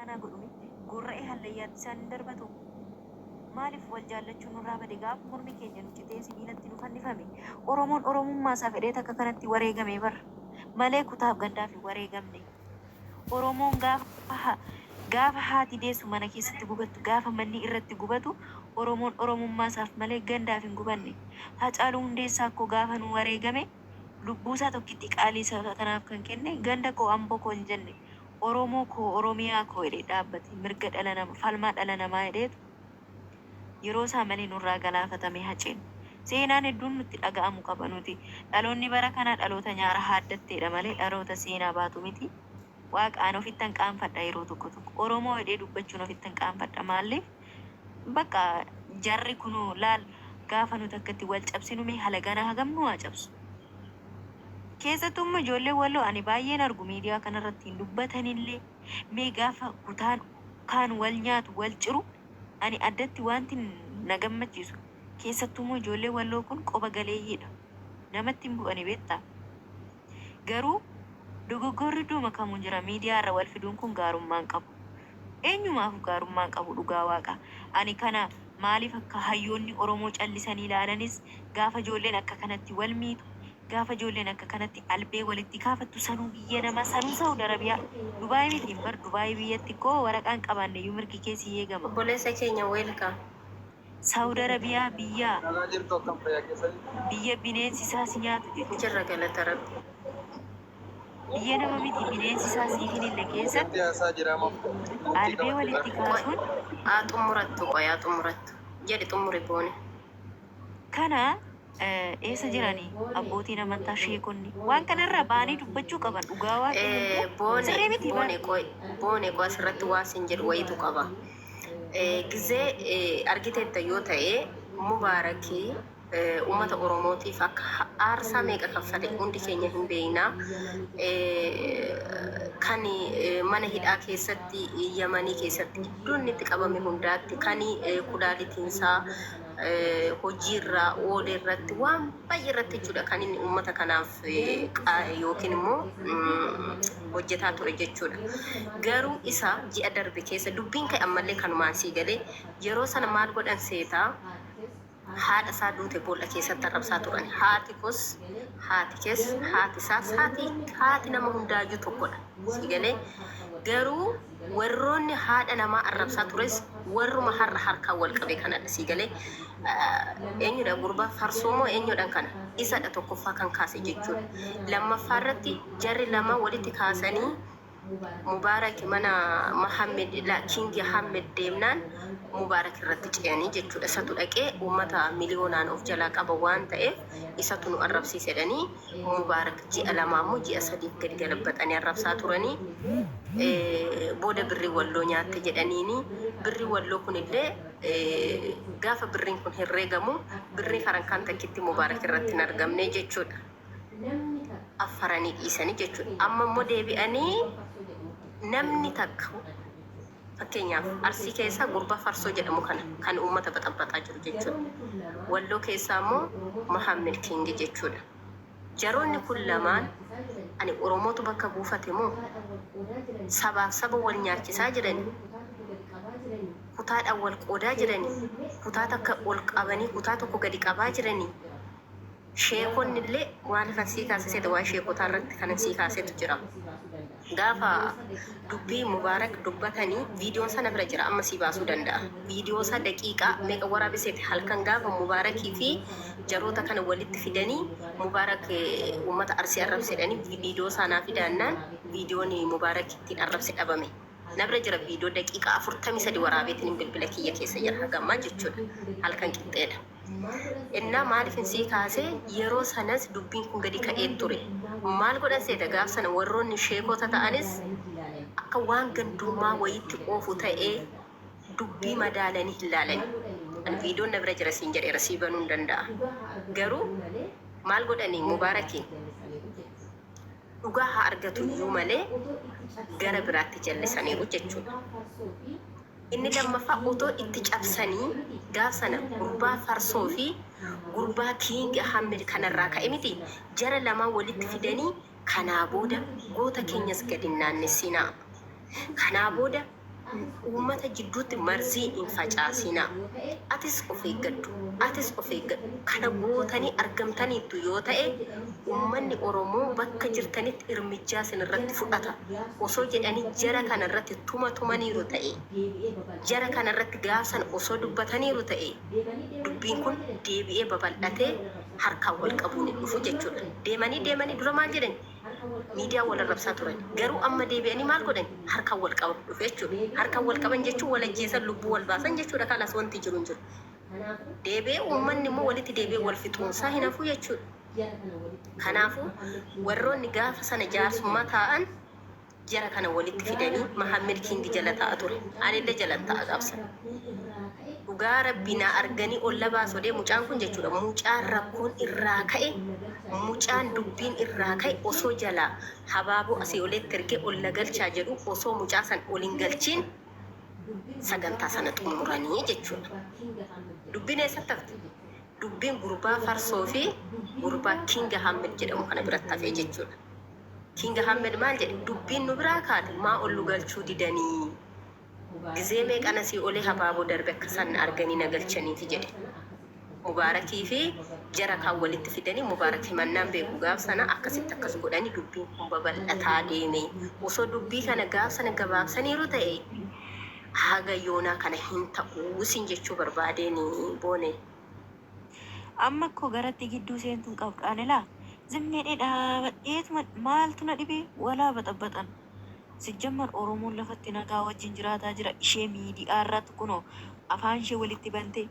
akkanaa godhumi gurra'ee hallayyaatti isaan hin darbatu. Maaliif wal jaallachuun nurraa bade gaafa mormi keenya nu citee sibiilatti nu fannifame Oromoon Oromummaa isaa fedhee takka kanatti wareegame bara malee kutaaf gandaaf hin wareegamne. Oromoon gaafa haati deessu mana keessatti gubattu gaafa manni irratti gubatu Oromoon Oromummaa isaaf malee gandaaf hin gubanne. Hacaaluu Hundeessaa akkoo gaafa nu wareegame lubbuusaa tokkitti qaalii saba kanaaf kan kenne ganda koo amboo koo hin jenne Oromoo koo Oromiyaa koo jedhee dhaabbate mirga dhala namaa falmaa dhala namaa jedheetu yeroo isaa malee nurraa galaafatame haceen. Seenaan hedduun nutti dhaga'amu qaba nuti. Dhaloonni bara kanaa dhaloota nyaara haaddatteedha malee dhaloota seenaa baatu miti. Waaqaan ofittan qaanfadha yeroo tokko tokko. Oromoo hidhee dubbachuun ofittan qaanfadha maaliif? Bakka jarri kunoo laal gaafa nuti akkatti wal cabsinu mee halagana hagam nu haa cabsu. Keessattuu ijoollee walloo ani baay'een argu miidiyaa kanarratti hin dubbatanillee mee gaafa kutaan kaan wal nyaatu wal ciru ani addatti wanti na gammachiisu keessattuu ijoollee walloo kun qoba galeeyyiidha. Namatti hin bu'ani beektaa. Garuu dogoggorri duuma kamuun jira miidiyaarra wal fiduun kun gaarummaan qabu. Eenyumaafuu gaarummaan qabu dhugaa waaqa. Ani kana maaliif akka hayyoonni Oromoo callisanii ilaalanis gaafa ijoolleen akka kanatti wal miitu gaafa ijoolleen akka kanatti albee walitti kaafattu sanuu biyya namaa sanuu Saawud Arabiyaa Dubaay miti bar Dubaay biyyatti koo waraqaan qabaanne iyyuu mirgi keessi eegama. Obboleessa keenya weelka. Saawud Arabiyaa biyya bineensi isaas nyaatu jechuudha. Jirra galata rabbi. Biyya nama miti bineensi isaas hiikinille keessatti albee walitti kaasuun Haa xumurattu qoyaa xumurattu. Jedhi xumuri boone. kana eessa jiranii abbootiin amantaa sheekonni waan kanarra baanii dubbachuu qaban dhugaa waan siree miti boone qoy asirratti waa sin jedhu wayitu qaba. Gizee argiteetta yoo ta'e mubaarakii uummata Oromootiif akka aarsaa meeqa kaffale hundi keenya hin beeknaa. Kan mana hidhaa keessatti Yamanii keessatti iddoon itti qabame hundaatti kan kudaalitiinsaa hojiirraa oolee irratti waan baay'ee irratti jechuudha kan inni uummata kanaaf yookiin immoo hojjetaa ture jechuudha. Garuu isa ji'a darbe keessa dubbiin ka'e ammallee kanumaan sii galee yeroo sana maal godhan seetaa haadha isaa duute boolla keessatti arrabsaa turan. Haati isaas haati nama hundaayyuu tokkodha sii galee. Garuu warroonni haadha namaa arrabsaa tures warruma har'a harkaan wal qabee kanadha sii galee. Eenyudha gurbaa farsoomoo eenyudhaan kana isadha tokkoffaa kan kaase jechuudha. Lammaffaa irratti jarri lama walitti kaasanii Mubaarak mana Muhammed Kingi Ahmed deemnaan Mubaarak irratti ce'anii jechuudha. Isatu dhaqee uummata miliyoonaan of jalaa qaba waan ta'eef isatu nu arrabsiisedhanii Mubaarak ji'a lamaa immoo ji'a sadiif gadi galabbatanii arrabsaa turanii booda birrii walloo nyaatte jedhaniini. Birrii walloo kunillee gaafa birriin kun herreegamu birrii farankaan takkitti Mubaarak irratti hin argamne jechuudha. Affaranii dhiisanii jechuudha. Amma immoo deebi'anii namni takka fakkeenyaaf Arsii keessaa gurbaa farsoo jedhamu kana kan uummata baxabbataa jiru jechuudha. Walloo keessaa immoo Muhammed Kingi jechuudha. Jaroonni kun lamaan ani Oromootu bakka buufate moo sabaaf saba wal nyaachisaa jiranii kutaadhaan wal qoodaa jiranii kutaa takka ol qabanii kutaa tokko gadi qabaa jiranii. Sheekonni illee waan sii kaasisee waan sheekotaa irratti kan sii kaasetu jira. Gaafa dubbii Mubaarak dubbatanii viidiyoon sana bira jira amma sii baasuu danda'a. Viidiyoo isaa daqiiqaa meeqa waraabiseeti halkan gaafa Mubaarakii fi jaroota kana walitti fidanii Mubaarak uummata Arsii arrabsedhanii viidiyoo sanaa fidaannaan viidiyoon Mubaarak ittiin arrabse dhabame. Nabra jira viidiyoo daqiiqaa 43 waraabeetiin bilbila kiyya keessa jira hagammaa jechuudha. Halkan qixxeedha. Innaa maaliif sii kaasee yeroo sanas dubbiin kun gadi ka'ee ture. Maal godhan seeta gaaf sana warroonni sheekota ta'anis akka waan gandummaa wayitti oofu ta'ee dubbii madaalanii hin laalanii. Ani viidiyoon na bira jira siin jedheera sii banuu hin danda'a. Garuu maal godhanii Mubaarakiin dhugaa haa argatu iyyuu malee gara biraatti jallisaniiru jechuudha. Inni lammaffaa otoo itti cabsanii gaaf sana gurbaa farsoo fi gurbaa Kingi Ahmed kanarraa ka'e miti jara lamaan walitti fidanii kanaa booda goota keenyas gadi naannessinaa. Kanaa booda uummata jidduutti marzii hin facaasinaa. Atis of eeggadhu, atis of eeggadhu. Kana gootanii argamtaniittu yoo ta'e uummanni Oromoo bakka jirtanitti hirmichaa sinirratti fudhata. Osoo jedhanii jara kanarratti tumaniiru ta'e, jara kanarratti gaafsan osoo dubbataniiru ta'e, dubbiin kun deebi'ee babal'atee harkaan wal qabuun hin dhufu jechuudha. Deemanii dura maal jedhani? Miidiyaa wal arrabsaa turan. Garuu amma deebi'anii maal godhan? Harkaan wal qaban dhufe jechuudha. Harkaan wal qaban jechuun wal ajjeesan, lubbuu wal baasan jechuudha. Kanas wanti jiru hin jiru. Deebi'ee uummanni immoo walitti deebi'ee wal fixuunsaa hin hafu jechuudha. Kanaafuu warroonni gaafa sana jaarsummaa taa'an jara kana walitti fidanii Mahammed Kingi jala ta'a ture. Anillee jala ta'a gaafsan. Dhugaa rabbinaa arganii olla baasodee mucaan kun jechuudha. Mucaan rakkoon irraa ka'e, mucaan dubbiin irraa ka'e osoo jalaa habaaboo asii olitti ergee olla galchaa jedhu osoo mucaa san oliin galchiin sagantaa sana xumuranii jechuudha. Dubbiin eessatti hafte? Dubbiin gurbaa Farsoo fi gurbaa Kinga Hammed jedhamu kana biratti hafee jechuudha. Kinga Hammed maal jedhe? Dubbiin nu biraa kaate maa ollu galchuu didanii? Gizee meeqan asii olee habaaboo darbe akka san arganii na galchaniiti jedhe. Mubaarakii fi jara kan walitti fidanii Mubaarakii mannaan beeku gaaf sana akkasitti akkas godhanii dubbiin kun babal'ataa deeme. Osoo dubbii kana gaaf sana gabaabsaniiru ta'e haga yoonaa kana hin ta'uu sin jechuu barbaadeen boone. Amma koo garatti gidduu seentuun qabdhaan ilaa zimmedhee dhaabadheetuma maaltu na dhibee walaa baxabbatan. Sijjammar Oromoon lafatti nagaa wajjin jiraataa jira. Ishee miidiyaa irratti kunoo afaan ishee walitti bantee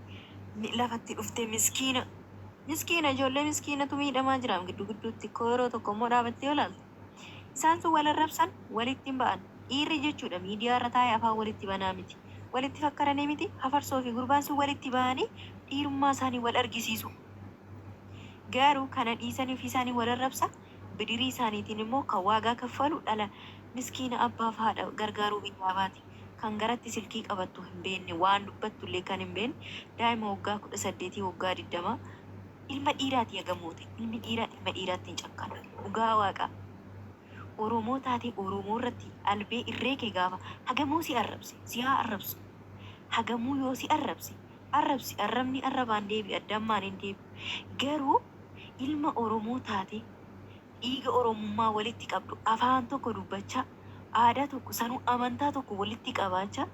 lafatti dhuftee miskiina ijoollee miskiinatu miidhamaa jira. Gidduutti yeroo tokko immoo dhaabattee olaaltu. Isaan sun wal arrabsan walitti hin ba'an. Dhiirri jechuudha miidiyaa irra taa'ee afaan walitti banaa miti. Walitti fakkaranii miti. Farsoo fi gurbaan sun walitti ba'anii dhiirummaa isaanii wal argisiisu. Garuu kana dhiisanii fi isaanii wal arrabsa. Bidirii isaaniitiin immoo kan waagaa kaffalu dhala miskiina abbaaf haadha gargaaruu biyyaa baati. Kan garatti silkii qabattu hin beekne, waan dubbattu illee kan hin beekne, daa'ima waggaa 18 waggaa 20 ilma dhiiraati eegamuute. Ilmi dhiiraatti hin cakkanu. Dhugaa waaqa. Oromoo taatee Oromoo irratti albee irree kee gaafa hagamuu si arrabse, si haa arrabsu. Hagamuu yoo si arrabse, arrabni arrabaan deebi, addammaan hin deebi. Garuu ilma Oromoo taatee dhiiga Oromummaa walitti qabdu, afaan tokko dubbachaa, aadaa tokko sanuu amantaa tokko walitti qabaachaa,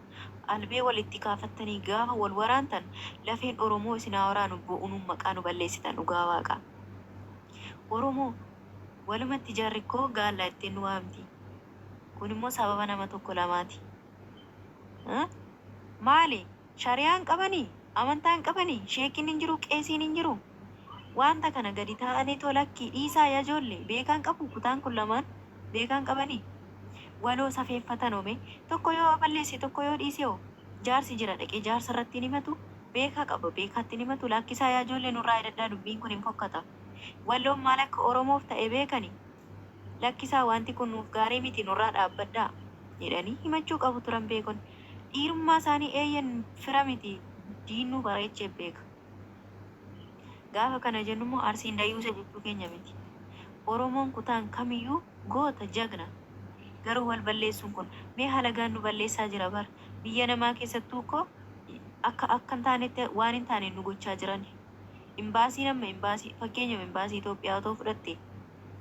albee walitti kaafattanii gaafa wal waraantan lafeen Oromoo isin haa waraanu bo'uun maqaa nu balleessitan. Dhugaa waaqa. Oromoo walumatti jaarrikkoo gaallaa ittiin nu waamti. Kun immoo sababa nama tokko lamaati. Maali? Shari'aan qabanii? Amantaan qabanii? Sheekiin hin jiru? Qeesiin hin jiru? Wanta kana gadi taa'anii tolakkii dhiisaa yaa ijoollee beekaan qabu. Kutaan kun lamaan beekaan qabanii. Waloo safeeffatan oome tokko yoo balleesse tokko yoo dhiise hoo jaarsi jira dhaqee jaarsa irratti ni himatu. Beekaa qaba beekaatti ni himatu. Lakkisaa yaa ijoollee nurraa hidhadhaa dubbiin kun hin fokkata. Walloon maal akka Oromoof ta'e beekani. Lakkisaa wanti kun nuuf gaarii miti nurraa dhaabbadhaa jedhanii himachuu qabu turan beekon. Dhiirummaa isaanii eeyyan fira miti diinuu bareechee beeka. Gaafa kana jennu immoo Arsiin Dayyuusa jechuu keenya miti. Oromoon kutaan kamiyyuu goota jagna. Garuu wal balleessuun kun mee halagaan nu balleessaa jira bara. Biyya namaa keessattuu koo akka hin taanetti waan hin taane nu gochaa jiran. Imbaasii nama imbaasii fakkeenyaaf imbaasii Itoophiyaa otoo fudhatte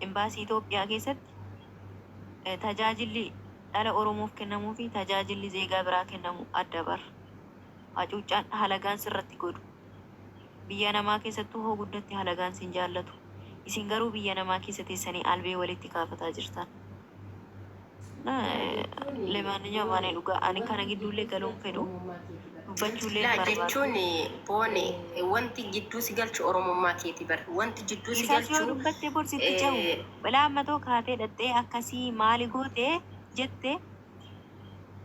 imbaasii Itoophiyaa keessatti tajaajilli dhala Oromoof kennamuu fi tajaajilli zeegaa biraa kennamu adda bara. Hacuuccaan halagaan sirratti godhu. Biyya namaa keessattuu hoo guddatti halagaan sin jaallatu. Isin garuu biyya namaa keessa teessanii albee walitti kaafataa jirtan. Lemaaniyaa waan dhugaa ani kana gidduullee galuun fedhu. Dubbachuullee barbaadu. Jechuun boone wanti jidduu si galchu Oromummaa keeti bara. Wanti jidduu si galchu. Isa dubbattee borsitti jiru. Balaa ammatoo kaatee dhattee akkasii maali gootee jettee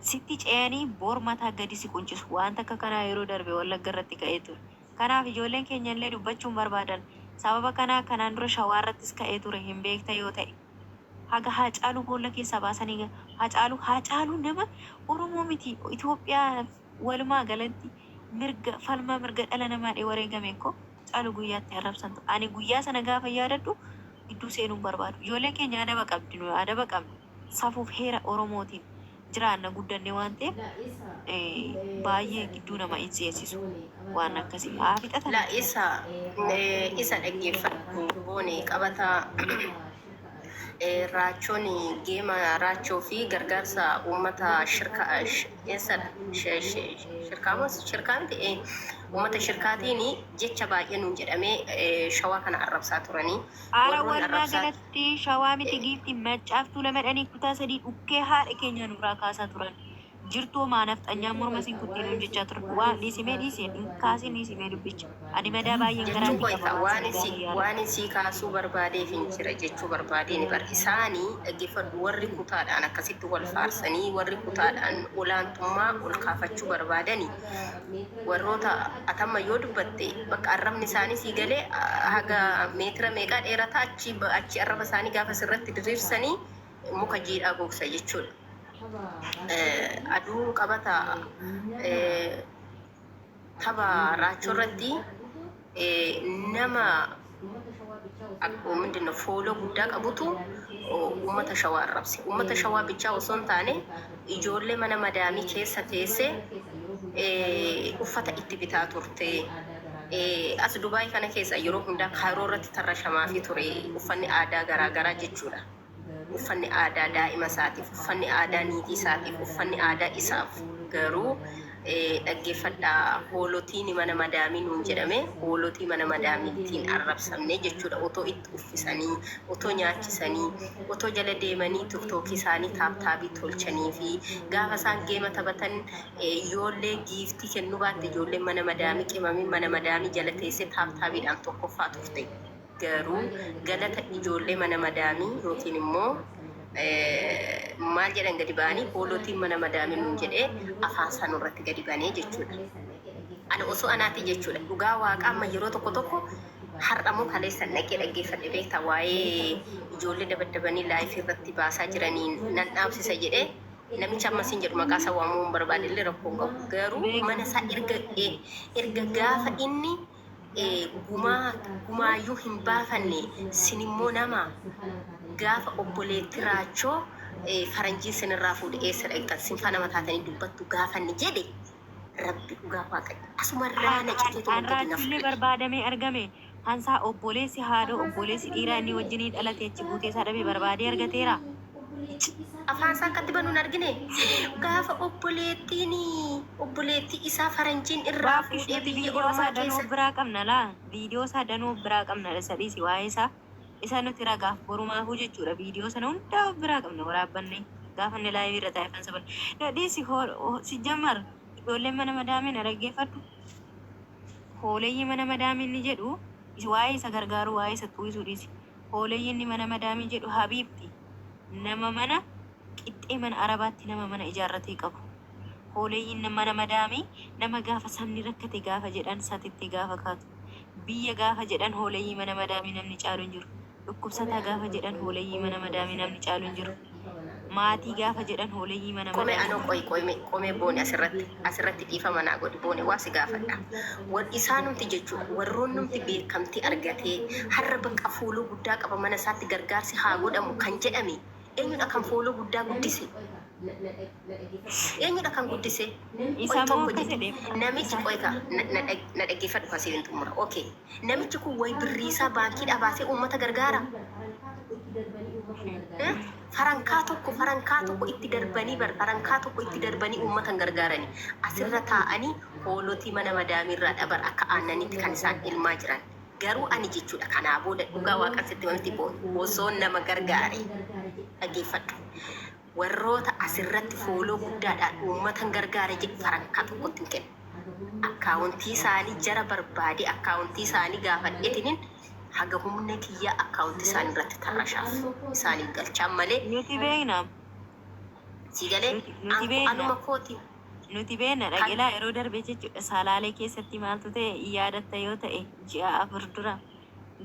sitti ce'anii bor mataa gadi si quncisu. Wanta akka kanaa yeroo darbe Wallagga irratti ka'ee ture. Kanaaf ijoolleen keenya illee dubbachuun barbaadan. Sababa kanaan dura Shawaa irrattis ka'ee ture hin beekta yoo ta'e. Haga Haacaaluu boolla keessaa baasanii Haacaaluu nama Oromoo miti Itoophiyaa walumaa galatti falma mirga dhala namaa wareegame ko Haacaaluu guyyaatti arrabsantu. Ani guyyaa sana gaafa yaadadhu gidduu seenuun barbaadu. Ijoolleen keenya adaba qabdi, adaba qabdi. Safuuf heera Oromootiin jiraanna guddanne waan ta'eef baay'ee gidduu nama hin seesisu waan akkasii haa fixatan. La isa dhaggeeffadhu boone qabata raachoon geema raachoo fi gargaarsa uummata shirkaa miti uummata shirkaatiin jecha baay'ee nuun jedhamee shawaa kana arrabsaa turanii. Ara walumaa galatti shawaa miti giifti maccaaftuu lamadhanii kutaa sadii dhukkee haadha keenya nurraa kaasaa turan. Jirtuu maanaaf xanyaan morma siin kuttiin jechaa ture. Waan dhiisimee kaasii dhiisimee dubbicha. Ani madaa baay'een garaa jechuu qoyta waan isii kaasuu barbaadeef hin jira jechuu barbaadeen bar isaanii dhaggeeffadhu warri kutaadhaan akkasitti wal faarsanii warri kutaadhaan olaantummaa ol kaafachuu barbaadanii warroota atamma yoo dubbatte bakka arrabni isaanii sii galee haga meetira meeqaa dheerataa achi arraba isaanii gaafa sirratti diriirsanii muka jiidhaa gogsa jechuudha. Aduu qabata tapha raachoo irratti nama mindinno fooloo guddaa qabutu uummata shawaa arrabse. Uummata shawaa bichaa osoo hin taane ijoollee mana madaamii keessa teessee uffata itti bitaa turte. As Dubaay kana keessa yeroo hundaa kaayiroo irratti tarrashamaa fi ture uffanni aadaa garaagaraa jechuudha. Uffanni aadaa daa'ima isaatiif, uffanni aadaa niitii isaatiif, uffanni aadaa isaaf garuu dhaggeeffadhaa hoolotiin mana madaamii nuun jedhame hoolotii mana madaamiitiin arrabsamne jechuudha. Otoo itti uffisanii, otoo nyaachisanii, otoo jala deemanii tiktookii isaanii taaptaabii tolchanii fi gaafa isaan geema taphatan ijoollee giiftii kennu baatte ijoolleen mana madaamii qimamii mana madaamii jala teessee taaptaabiidhaan tokkoffaa turte. Garuu galata ijoollee mana madaamii yookiin immoo maal jedhan gadi ba'anii hoolotiin mana madaamii nuun jedhee afaan isaan irratti gadi banee jechuudha. Ani osoo anaati jechuudha. Dhugaa waaqa amma yeroo tokko tokko har'amoo kaleessan dhaqee dhaggeeffadhe beektaa waa'ee ijoollee dabaddabanii laayifii irratti baasaa jiraniin nan dhaabsisa jedhee namicha ammasiin jedhu maqaa isaa waamuu hin barbaadillee rakkoo hin qabu. Garuu mana isaa erga gaafa inni gumaayyuu hin baafanne sin immoo nama gaafa obboleetti raachoo faranjii sinirraa fuudhe eessa dhaqxan sinfa nama taatanii dubbattu gaafanni jedhe rabbi dhugaa waaqayyo asumarraa naqitee Arraachillee barbaadamee argame hansaa obboleessi haadha obboleessi dhiiraa inni wajjinii dhalatee achi buutee isaa dhabee barbaadee argateera. Afaan isaa akkatti banuun argine gaafa obboleettii isaa faranjiin irraa fuudhee biyya Oromoo keessa biraa qabna laa viidiyoo isaa danuu biraa qabna sadhiisi waa'ee isaa isa nuti ragaaf borumaafuu jechuudha. Viidiyoo sana hundaa biraa qabna waraabbanne gaafa inni laayivii irra taa'e fansa bane dadhiisi si jammar ijoolleen mana madaamii na dhaggeeffadhu. Hooleyyii mana madaamii inni jedhu waa'ee isa gargaaru waa'ee isa xu'isuu dhiisi. Hooleyyii inni mana madaamii jedhu Habiibti nama mana qixxee mana arabaatti nama mana ijaarratee qabu. Hooleeyyiin mana madaamii nama gaafa sabni rakkate gaafa jedhan satitti gaafa kaatu. Biyya gaafa jedhan hooleeyyii mana madaamii namni caalu hin jiru. Dhukkubsataa gaafa jedhan hooleeyyii mana madaamii namni caalu hin jiru. Maatii gaafa jedhan hooleeyyii mana madaamii. Qomee boone asirratti dhiifama naa godhi boone waa si gaafadha. Isaanumti jechuudha warroonnumti beekamtii argatee har'a bakka fuuloo guddaa qaba mana isaatti gargaarsi haa godhamu kan jedhame eenyudha kan fuuloo guddaa guddise? Eenyudha kan guddise? Namichi qoyka na dhaggeeffadhu kasiin xumura. Okay. Namichi kun wayi birriisaa baankiidhaa baasee uummata gargaara. Farankaa tokko itti darbanii uummata gargaaranii asirra taa'anii hoolotii mana madaamiirraa dhabar akka aannanitti kan isaan ilmaa jiran. Garuu ani jechuudha kanaa booda dhugaa waaqan sitti wanti osoo nama gargaare dhaggeeffadhu. Warroota asirratti fooloo guddaadhaan uummatan gargaare jedhu farankaa tokkotti hin kennu. Akkaawuntii isaanii jara barbaade akkaawuntii isaanii gaafadheetiniin haga humna kiyyaa akkaawuntii isaanii irratti tarrashaaf isaaniif galchaan malee. Nuti beekna. Si galee anuma kooti. Nuti beekna dhaqilaa yeroo darbee jechuudha salaalee keessatti maaltu ta'e yaadatta yoo ta'e ji'a 4 dura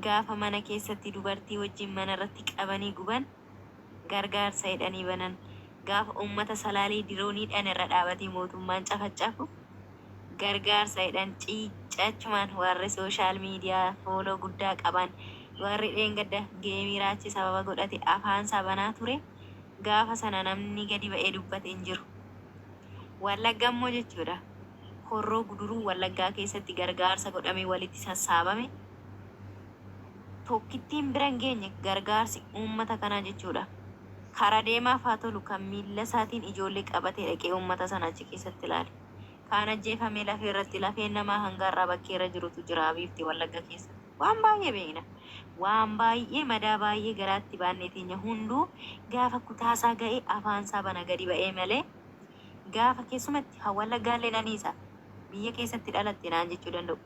gaafa mana keessatti dubartii wajjin mana irratti qabanii guban. Gargaarsa jedhanii banan gaafa uummata salaalee dirooniidhaan irra dhaabatee mootummaan cafaccafu gargaarsa jedhan ciicachumaan warri sooshaal miidiyaa fooloo guddaa qaban warri dheengadda geemii raachi sababa godhate afaan sabanaa ture gaafa sana namni gadi ba'ee dubbate hin jiru. Wallagga immoo jechuudha. Horroo guduruu Wallaggaa keessatti gargaarsa godhamee walitti sassaabame tokkittiin bira hin geenye gargaarsi uummata kanaa jechuudha. Karaa deemaaf haa tolu kan miilla isaatiin ijoollee qabatee dhaqee uummata sana achi keessatti ilaale. Kaan ajjeefamee lafee irratti lafeen namaa hangaarraa bakkeerra jirutu jira biifti Wallagga keessatti. Waan baay'ee beekna. Waan baay'ee madaa baay'ee garaatti baannee teenya hunduu gaafa kutaasaa ga'ee afaansaa bana gadi ba'ee malee gaafa keessumatti Wallaggaallee naniisa biyya keessatti dhalatte naan jechuu danda'u.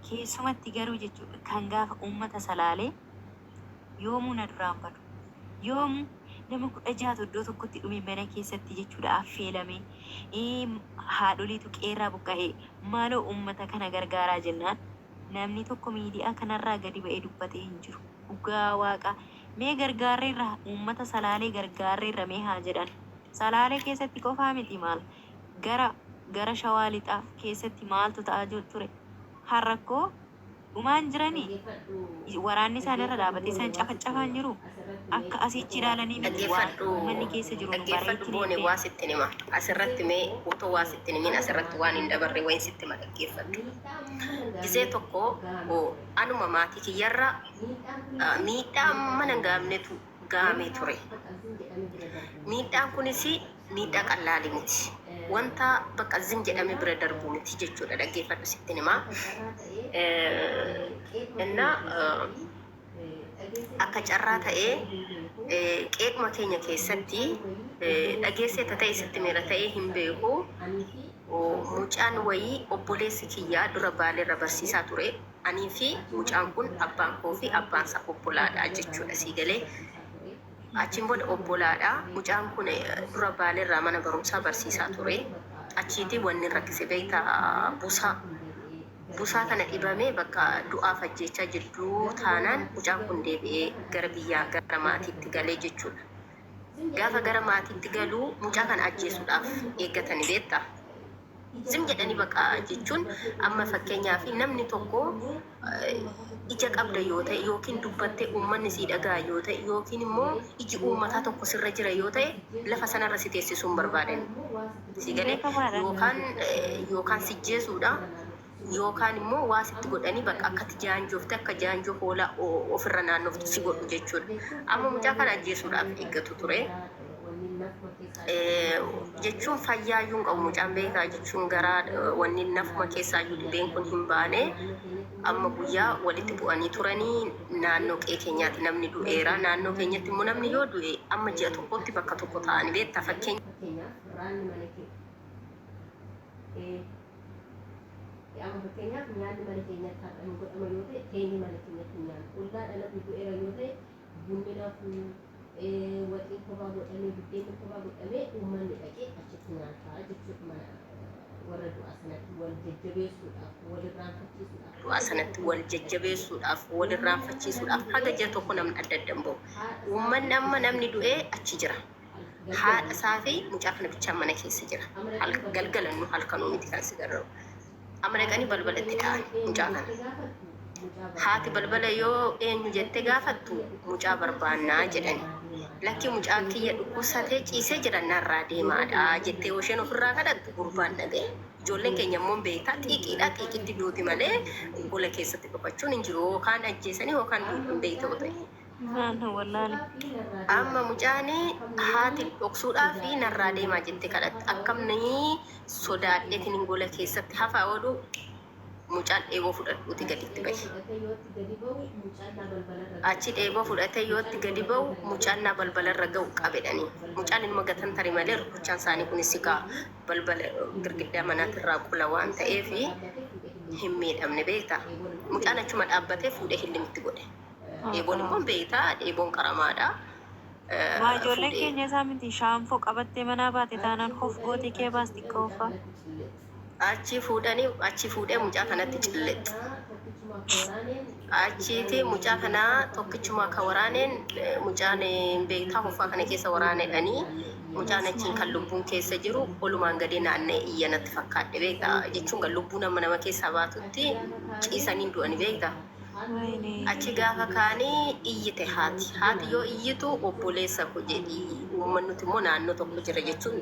Keessumatti garuu jechuudha kan gaafa uummata salaalee yoomuu na duraan badu. Yoomuu nama 16 iddoo tokkotti dhume mana keessatti jechuudha affeelame. Haadholiitu qeerraa buqqa'ee maaloo uummata kana gargaaraa jennaan namni tokko miidiyaa kanarraa gadi ba'ee dubbatee hin jiru. Dhugaa waaqa mee gargaarreerra uummata salaalee gargaarreerra mee haa jedhan. Salaalee keessatti qofaa miti maal gara shawaa lixaa keessatti maaltu ta'aa ture. Harrakkoo dhumaan jiranii waraanni isaanirra dhaabatee isaan cafacafaan jiru. Akka asichi ilaalanii miti manni keessa jiru dhaggeeffadhu boone waa sitti nima asirratti mee otoo waa sitti nimin asirratti waan hin dabarre wayin sitti ma dhaggeeffadhu. Gisee tokko anuma maatii kiyyarra miidhaa mana gaamnetu gaamee ture. Miidhaan kunis miidhaa qallaali miti. Wanta bakka zim jedhame bira darbu miti jechuudha dhaggeeffadhu sitti nima. Akka carraa ta'ee qeequma keenya keessatti dhageesseeta ta'e sitti meera ta'ee hin beeku. Mucaan wayii obboleessi kiyyaa dura baaleerra barsiisaa ture. Anii fi mucaan kun abbaan koo fi abbaan isaa obbolaadha jechuudha sii galee. Achiin booda obbolaadha. Mucaan kun dura baaleerraa mana barumsaa barsiisaa ture. Achiitii wanni rakkise beektaa busaa kana dhibamee bakka du'aaf ajjechaa jidduu taanaan mucaan kun deebi'ee gara biyyaa gara maatiitti galee jechuudha. Gaafa gara maatiitti galuu mucaa kana ajjeesuudhaaf eeggatanii beektaa. Zim jedhanii bakka jechuun amma fakkeenyaaf namni tokko ija qabda yoo ta'e yookiin dubbattee uummanni sii dhagaa yoo ta'e yookiin immoo iji uummataa tokko sirra jira yoo ta'e lafa sanarra si teessisuun barbaadan. Si galee yookaan si jeesuudha. Yookaan immoo waa sitti godhanii bakka akkatti jaanjoofte akka jaanjoo hoolaa ofirra naannoftu si godhu jechuudha. Amma mucaa kana ajjeesuudhaaf eeggatu ture. Jechuun fayyaayyuun qabu mucaan beekaa jechuun garaa wanni nafuma keessaayyuu dhibeen kun hin baane. Amma guyyaa walitti bu'anii turanii naannoo qe'ee keenyaatti namni du'eera. Naannoo keenyatti immoo namni yoo du'e amma ji'a tokkotti bakka tokko ta'anii beektaa fakkeenya. Amma fakkeenyaaf nyaanni mana keenyatti haadhamu godhama yoo ta'e teenyi mana keenyatti nyaannu. Ollaa dhalatu du'eera yoo ta'e bunni nafuu waxiin kophaa godhamee buddeenni kophaa godhamee uummanni dhaqee achitti nyaataa jechuudha. Warra du'aa sanatti wal jajjabeessuudhaaf du'aa sanatti wal jajjabeessuudhaaf wal irraanfachiisuudhaaf haga ji'a tokko namni adda addan bahu. Uummanni amma namni du'ee achi jira. Haadha isaa fi mucaa kana bichaan mana keessa jira. Galgalannu halkanuu miti kan si garra'u. Amma dhaqanii balbalatti dha'an mucaa kana. Haati balbala yoo eenyu jettee gaafattu mucaa barbaannaa jedhani. Lakki mucaa kiyya dhukkubsatee ciisee jira narraa deemaadha jettee isheen ofirraa kadhattu gurbaan dhaga'e. Ijoolleen keenya immoo beektaa xiiqiidha xiiqitti duuti malee gola keessatti dhokachuun hin jiru yookaan ajjeesanii yookaan beektoo ta'e. Amma mucaan haati dhoksuudhaa fi narraa deemaa jettee kadhatte akkamni sodaadheetiin gola keessatti hafaa oolu mucaan dheeboo fudhadhuuti gaditti bahe. Achi dheeboo fudhatee yootti gadi bahu mucaan naa balbalarra ga'u qabedhanii. Mucaan ilma gatan tarii malee rukuchaan isaanii kunis kaa balbala girgiddaa manaatirraa qula waan ta'eef hin miidhamne beektaa. Mucaan achuma dhaabbatee fuudhee hillimitti godhe. Dheeboon immoo beektaa dheeboon qaramaadha. Ijoolleen keenya isaa miti shaanfoo qabattee manaa baate taanaan of gootee kee baasti qofa. Achi fuudhee mucaa kanatti cilletti. Achiiti mucaa kanaa tokkichuma akka waraaneen mucaan beektaa hofaa kana keessa waraanedhanii mucaan achiin kan lubbuun keessa jiru olumaan gadi naannee iyyanatti fakkaadhe beektaa jechuun kan lubbuun nama keessaa baatutti ciisanii du'ani beektaa. Achi gaafa kaanii iyyite haati yoo iyyitu obboleessa koo jedhi uummannuti immoo naannoo tokko jira jechuun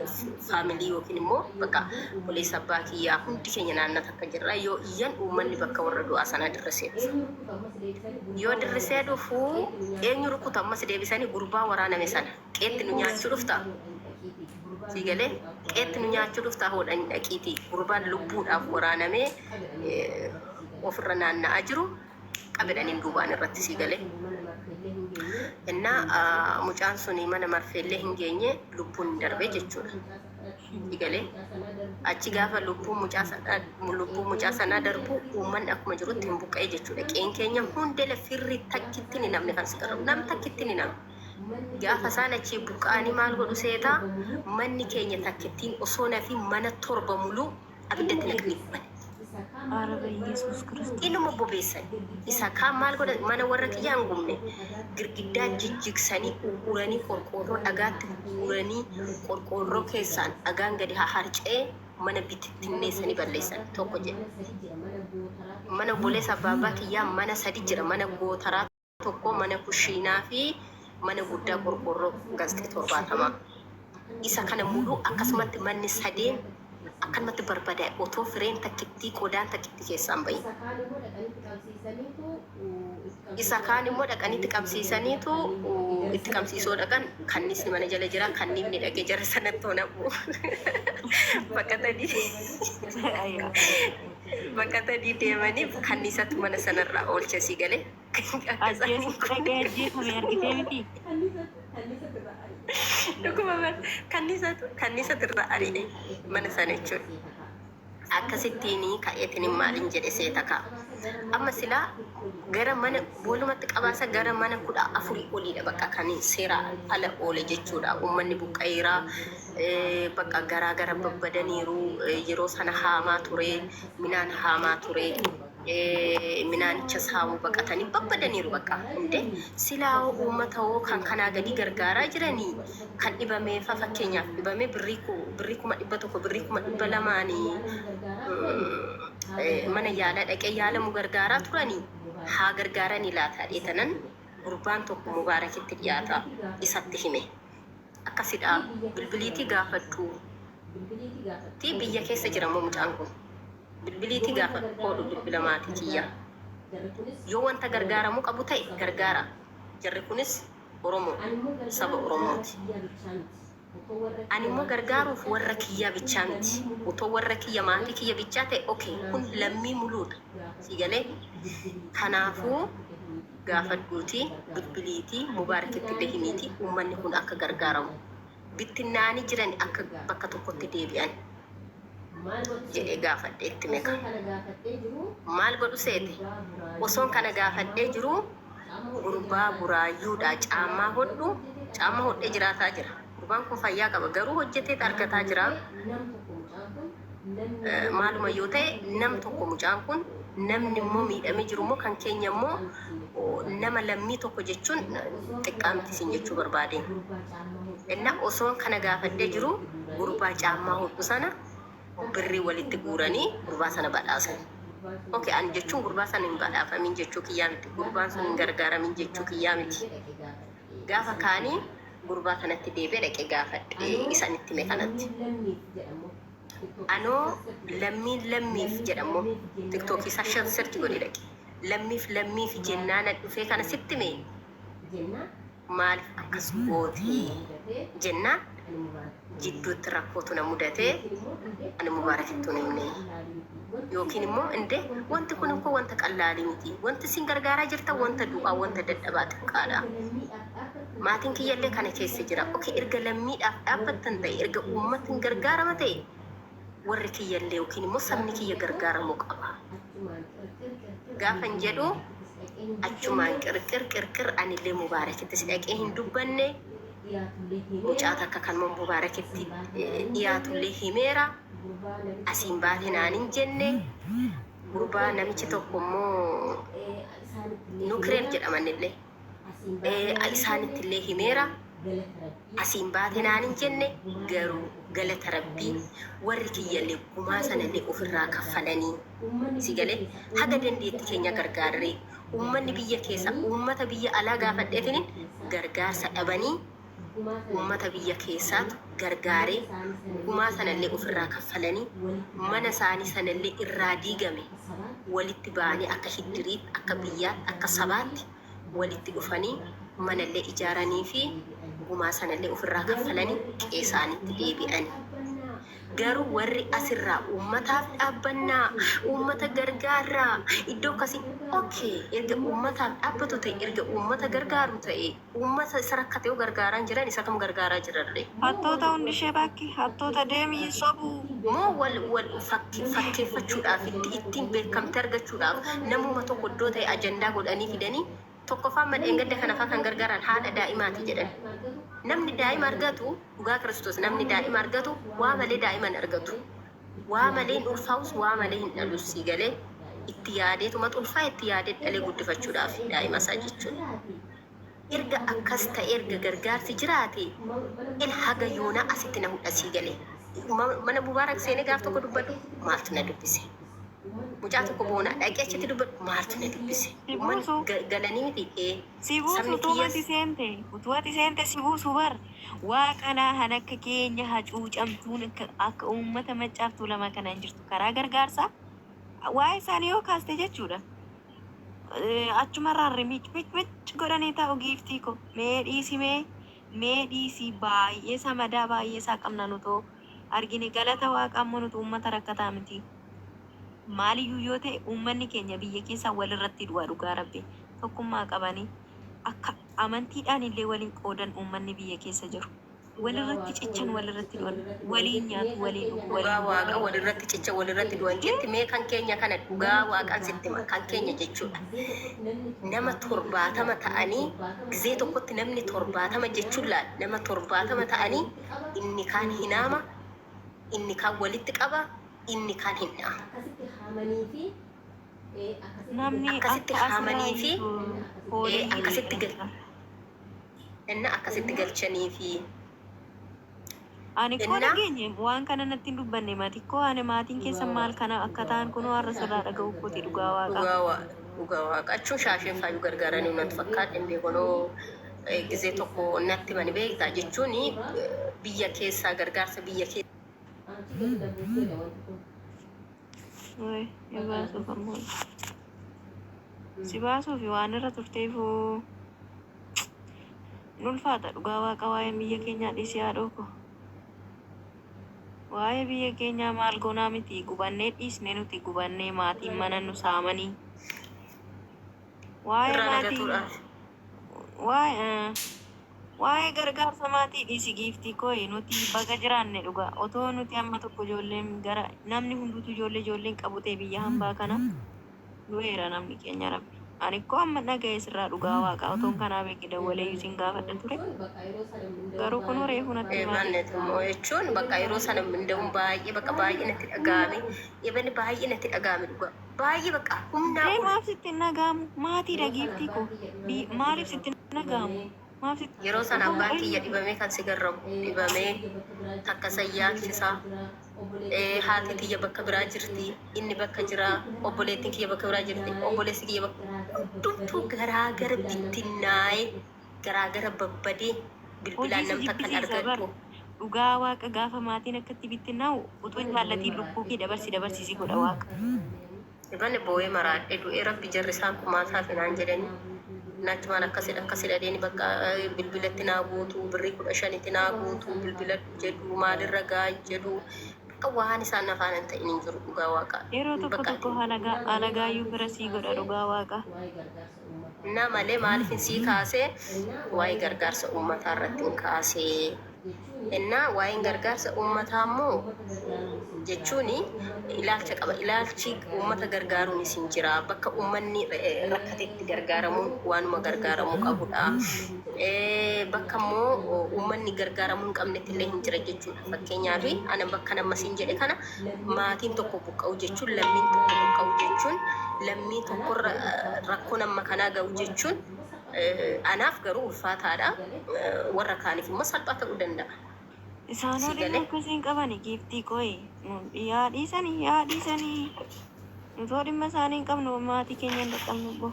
faamilii yookiin immoo bakka polis abbaa kiyyaa hundi keenya naannoo takka jirra. Yoo iyyan uummanni bakka warra du'aa sanaa dirrisee dhufu. Yoo dirrisee dhufu eenyu rukuta ammas deebisanii gurbaa waraaname sana qeetti nu nyaachuu dhufta. Sigalee qeetti nu nyaachuu dhufta hodhanii dhaqiiti gurbaan lubbuudhaaf waraanamee ofirra naanna'aa jiru qabedhaniin duubaan irratti sigalee. Innaa mucaan suni mana marfeellee hin geenye lubbuun darbee jechuudha. Sigalee achi gaafa lubbuun mucaa sanaa darbu uummanni akkuma jirutti hin buqqa'e jechuudha. Qeen keenya hundee firri takkitti ni namne kan si qabu nam takkitti ni namne. Gaafa isaan achi buqqa'anii maal godhu seetaa manni keenya takkittiin osoo nafi mana 7 muluu abiddatti naqni. Araba Yesuus Kiristoos. Inuma bobeessan isa kaan maal godha mana warra kiyyaa hin gubne girgiddaa jijjigsanii uranii qorqoorroo dhagaatti uranii qorqoorroo keessaan dhagaan gadi harca'ee mana bitittinneessanii balleessan tokko jedha. Mana obboleessa abbaa kiyyaa mana 3 jira mana gootaraa tokko mana kushiinaa fi mana guddaa qorqoorroo gaazexii 70 isa kana muluu akkasumatti manni 3 akkanumatti barbaada otoo fireen takkittii qodaan takkittii keessaan bahi. Isa kaan immoo dhaqanitti qabsiisaniitu itti qabsiisoo dhaqan kannisni mana jala jira kannifni dhaqee jara sanatti honamu. Bakka tadii deemanii kannisatti mana sanarraa oolcha si galee. Dhuguma kannisatu irraa ariidhe mana sana jechuudha. Akkasittiin ka'eetiin maaliin jedhe seeta ka'a. Amma silaa gara mana boolumatti qabaasa gara mana 14 oliidha bakka kan seera ala oole jechuudha. Uummanni buqqa'eeraa bakka garaa babbadaniiru yeroo sana haamaa ture minaan haamaa ture. Minaanicha saamuu baqatanii babbadaniiru bakka hundee silaa uummata hoo kan kanaa gadi gargaaraa jiranii kan dhibamee fakkeenyaaf dhibamee birrii 100 birrii 200 mana yaalaa dhaqee yaalamu gargaaraa turanii haa gargaaranii laata dheetanan gurbaan tokko mubaarakitti dhiyaata isatti hime akkasidha bilbiliitii gaafadhu ti biyya keessa jiramoo mucaan kun bilbiliitii gaafa qoodhu bilbila maatii kiyya yoo wanta gargaaramuu qabu ta'e gargaara jarri kunis Oromoo saba Oromooti. Ani immoo gargaaruuf warra kiyyaa bichaa miti utoo warra kiyya maatii kiyya bichaa ta'e okay kun lammii muluudha sigalee kanaafuu gaafadhuuti bilbiliitii mubaarakitti dahimiitii uummanni kun akka gargaaramu bittinnaanii jiran akka bakka tokkotti deebi'an. Jedhee gaafadhee itti meeqa maal godhu seete osoon kana gaafadhee jiru gurbaa buraayyuudha caammaa hodhee jiraataa jira. Gurbaan kun fayyaa qaba garuu hojjetee argataa jira. Maaluma yoo ta'e nam tokko mucaan kun namni immoo miidhamee jiru immoo kan keenya immoo nama lammii tokko jechuun xiqqaamtisiin jechuu barbaadeen. Inna osoon kana gaafadhee jiru gurbaa caammaa hodhu sana birrii walitti guuranii gurbaa sana badhaasan. Okay, ani jechuun gurbaa sana hin badhaafamin jechuu kiyyaa miti. Gurbaan sun hin gargaaramin jechuu kiyyaa miti. Gaafa kaanii gurbaa kanatti deebi'ee dhaqee gaafadhee isanitti mee kanatti. Anoo lammiif jedhamu tiktookii isaa sirti godhe dhaqe. Lammiif jennaan dhufee kana sitti mee maaliif akkas gootee jennaan jidduutti rakkootu na mudatee ani mubaarakittuu himne yookiin immoo inde wanti kun immoo wanta qallaalii miti wanti sin gargaaraa jirta wanta du'aa wanta dadhabaa xiqqaadha. Maatiin kiyyallee kana keessa jira. Okay, erga lammiidhaaf dhaabbattan ta'e erga uummatiin gargaarama ta'e warri kiyyallee yookiin immoo sabni kiyya gargaaramuu qaba. Gaafan jedhu achumaan qirqir anillee mubaarakitti si dhaqee hin dubbanne mucaa takka kan mubaarakitti dhiyaatullee himeera asiin baatee naaniin jenne gurbaa namichi tokko immoo nukireen jedhamanillee isaanitti illee himeera asiin baatee naaniin jenne garuu galata rabbii warri kiyyallee gumaa sanallee ofirraa kaffalanii si galee haga dandeetti keenya gargaarree uummanni biyya keessa uummata biyya alaa gaafadheetiin gargaarsa dhabanii uummata biyya keessaatu gargaaree gumaa sanallee ofirraa kaffalanii mana isaanii sanallee irraa diigame walitti ba'anii akka hiddiriitti akka biyyaatti akka sabaatti walitti dhufanii manallee ijaaranii fi gumaa sanallee ofirraa kaffalanii qeesaanitti deebi'anii. Garuu warri asirraa uummataaf dhaabbannaa uummata gargaarraa iddoo akkasii erga uummataaf dhaabbatu ta'e erga uummata gargaaru ta'e uummata isa rakkatee gargaaraan jiran isa kam gargaaraa jirarre. Hattoota hundi ishee bakki hattoota deemii sobuu. Moo wal fakkeeffachuudhaaf ittiin beekamte argachuudhaaf namuma tokko iddoo ta'e ajandaa godhanii fidanii tokkoffaan madheengadda kanafaa kan gargaaran haadha daa'imaati jedhan. Namni daa'ima argatu dhugaa Kiristoos namni daa'ima argatu waa malee daa'iman argatu. Waa malee hin ulfaa'us waa malee hin dhalus sii galee itti yaadeetuma ulfaa itti yaadee dhalee guddifachuudhaaf daa'ima isaa jechuudha. Erga akkas ta'e erga gargaarsi jiraate haga yoonaa asitti na hudha sii galee. Mana Mubaarak seenee gaaf tokko dubbadhu maaltu na dubbise. Mucaa tokko boonaa dhaqee achitti dubbadhu maaltu na dubbise. Galanii miti Sibuusu tuumati seente utuwati seente sibuusu bar waa kanaa han akka keenya hacuucamtuun akka uummata maccaaftuu lama kana hin jirtu karaa gargaarsaa waa isaanii yoo kaaste jechuudha. Achumarraan rimiich godhanii taa'u giiftii ko mee dhiisii baay'ee samadaa baay'ee isaa qabna nutoo argine galata waaqammoo nutu uummata rakkataa miti. Maaliyyuu yoo ta'e uummanni keenya biyya keessaa walirratti du'a dhugaa rabbi tokkummaa qabanii akka amantiidhaan illee waliin qoodan uummanni biyya keessa jiru. Walirratti cichan walirratti du'an waliin nyaatu waliin dhugaa waaqa walirratti cicha walirratti du'an jetti mee kan keenya kana dhugaa waaqaan sitti kan keenya jechuudha. Nama 70 ta'anii gizee tokkotti namni 70 jechuun nama 70 ta'anii inni kaan hinaama inni kaan walitti qaba inni kaan hinaa. Namni akkasitti haamanii fi akkasitti galchanii fi ani koo dhageenye waan kana natti hin dubbanne mati koo ani maatiin keessa maal kana akka ta'an kunoo har'a sirraa dhaga'u kooti dhugaa waaqa. Dhugaa waaqa achuun shaasheen faayyuu gargaaranii natti fakkaadhe beekonoo gizee tokko natti mani beektaa jechuun biyya keessaa gargaarsa biyya keessaa. Baasuuf ammoo si baasuuf waan irra turteefuu ulfaata dhugaa waaqa waa'ee biyya keenyaa dhiisii haadhooko. Waa'ee biyya keenyaa maal goonaa miti gubannee dhiisne nuti gubannee maatiin mana nu saamanii. Waa'ee gargaarsa maatii dhiisi giiftii kooyi nuti baga jiraanne dhugaa otoo nuti amma tokko ijoolleen gara namni hunduutu ijoolleen qabutee biyya hambaa kana du'eera namni keenya rabbi. Ani koo amma dhaga'ee sirraa dhugaa waaqa otoon kanaa beeki dawwalee isin gaafadha ture. Garuu kun reefu natti jechuun bakka yeroo sana minda'uun baay'ee natti dhaga'ame. Eebani baay'ee natti dhaga'ame dhugaa. Baay'ee bakka humnaa. Maaf sitti hin dhaga'amu maatiidha giiftii koo maaliif sitti hin dhaga'amu? Yeroo sana abbaan kiyya dhibamee kan si garramu dhibamee takka sayyaachisaa haati kiyya bakka biraa jirti inni bakka jira obboleettiin kiyya bakka biraa jirti obboleessi kiyya bakka hundumtuu garaagara bittinnaa'ee garaagara babbadee bilbilaan nam takkan argattu. Dhugaa waaqa gaafa maatiin akkatti bittinnaa'u utuu hin jaallatiin lubbuu kee dabarsisi godha waaqa. Ibanni boo'ee maraadhe du'ee rabbi jarri isaan kumaasaa finaan jedhanii. Nachumaan akkasidha deeni bakka bilbilatti naa guutuu birrii 15 naa guutuu bilbila jedhu maalirra gaa jedhu bakka waan isaan afaan hin ta'in hin jiru dhugaa waaqa. Yeroo tokko alagaayyuu bira sii godha dhugaa waaqa. Na malee maaliif sii kaasee waa'ee gargaarsa uummataa irratti hin kaasee. Innaa waa'een gargaarsa uummataa immoo jechuun ilaalcha qaba. Ilaalchi uummata gargaaruun isin jira. Bakka uummanni rakkatetti gargaaramuun waanuma gargaaramuu qabudha. Bakka immoo uummanni gargaaramuu hin qabnetti illee hin jira jechuudha. Fakkeenyaaf ana bakka namasiin jedhe kana maatiin tokko buqqa'u jechuun lammiin tokko buqqa'u jechuun lammii tokkorra rakkoo nama kanaa ga'u jechuun anaaf garuu ulfaataadha. Warra kaaniif immoo salphaa ta'uu danda'a. Isaan waliin akkasiin qabani giiftii kooyi yaadhiisanii nutoo dhimma isaanii hin qabnu maatii keenya hin dhaqqabnu bo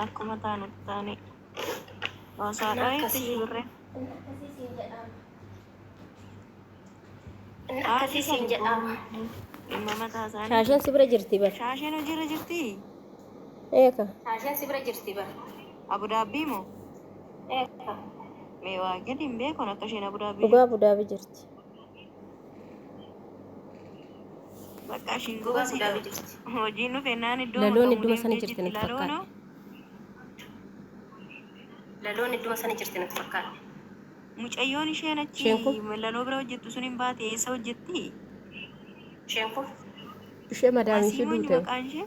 akkuma taanu taane haasaadhaa itti jirre akkasii siin jedhama. Dhimma mataa isaanii. Shaashaan si bira jirti bar. Shaasheen hojiirra jirti. Eeka. Shaasheen si bira jirti bar. Abudaabbii moo? Eeka. Mee waa gadi hin beekon akka isheen abudaabbii. Dhugaa Abudaabii jirti. Bakka ishiin Dhugaa gosa Abudaabii jirti. hojiin dhufennaan iddoo Laloon bakka idduma sana muudee jirti natti fakkaata. laloonoo. Laloon idduma sana jirti natti fakkaata. Mucayyoon isheen achi Isheen kun? laloo bira hojjettu sun hin baate eessa hojjetti? Isheen kun Ishee madaamii Asii fi moo duute. maqaan ishee?